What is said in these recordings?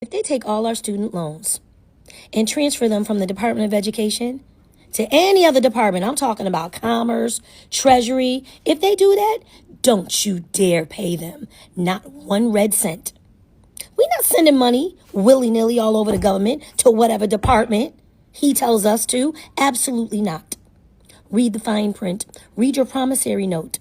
If they take all our student loans and transfer them from the Department of Education to any other department, I'm talking about Commerce, Treasury, if they do that, don't you dare pay them not one red cent. We're not sending money willy-nilly all over the government to whatever department he tells us to. Absolutely not. Read the fine print. Read your promissory note.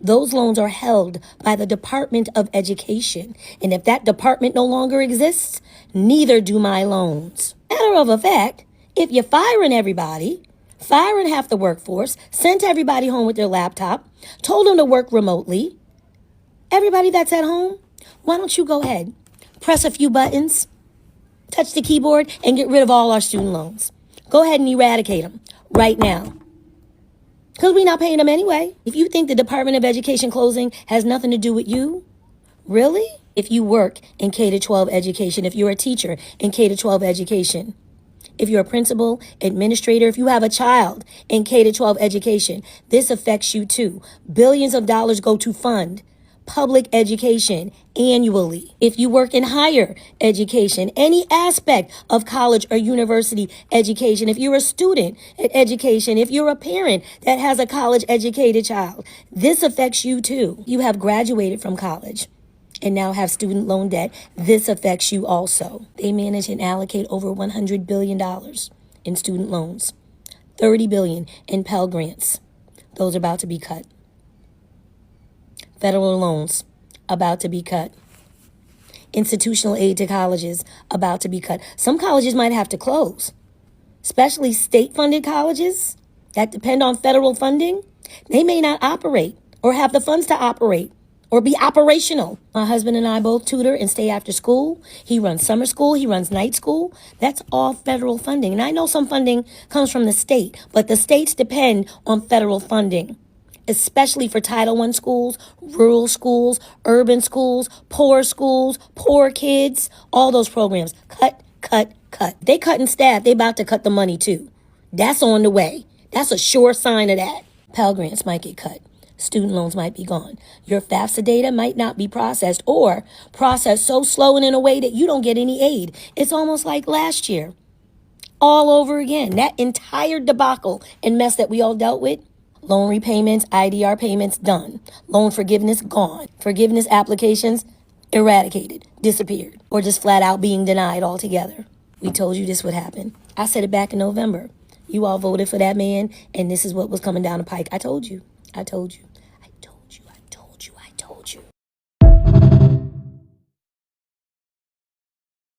Those loans are held by the Department of Education. And if that department no longer exists, neither do my loans. Matter of fact, if you're firing everybody, firing half the workforce, sent everybody home with their laptop, told them to work remotely, everybody that's at home, why don't you go ahead, press a few buttons, touch the keyboard, and get rid of all our student loans. Go ahead and eradicate them right now. Because we're not paying them anyway. If you think the Department of Education closing has nothing to do with you, really? If you work in K-12 education, if you're a teacher in K-12 education, if you're a principal, administrator, if you have a child in K-12 education, this affects you too. Billions of dollars go to fund public education annually. If you work in higher education, any aspect of college or university education, if you're a student at education, if you're a parent that has a college educated child, this affects you too. You have graduated from college and now have student loan debt. This affects you also. They manage and allocate over $100 billion in student loans, $30 billion in Pell Grants. Those are about to be cut. Federal loans about to be cut. Institutional aid to colleges about to be cut. Some colleges might have to close, especially state-funded colleges that depend on federal funding. They may not operate or have the funds to operate or be operational. My husband and I both tutor and stay after school. He runs summer school. He runs night school. That's all federal funding. And I know some funding comes from the state, but the states depend on federal funding, especially for Title I schools, rural schools, urban schools, poor kids, all those programs. Cut, cut, cut. They cutting staff. They about to cut the money too. That's on the way. That's a sure sign of that. Pell Grants might get cut. Student loans might be gone. Your FAFSA data might not be processed or processed so slow and in a way that you don't get any aid. It's almost like last year. All over again. That entire debacle and mess that we all dealt with. Loan repayments, IDR payments, done. Loan forgiveness, gone. Forgiveness applications, eradicated, disappeared, or just flat out being denied altogether. We told you this would happen. I said it back in November. You all voted for that man, and this is what was coming down the pike. I told you.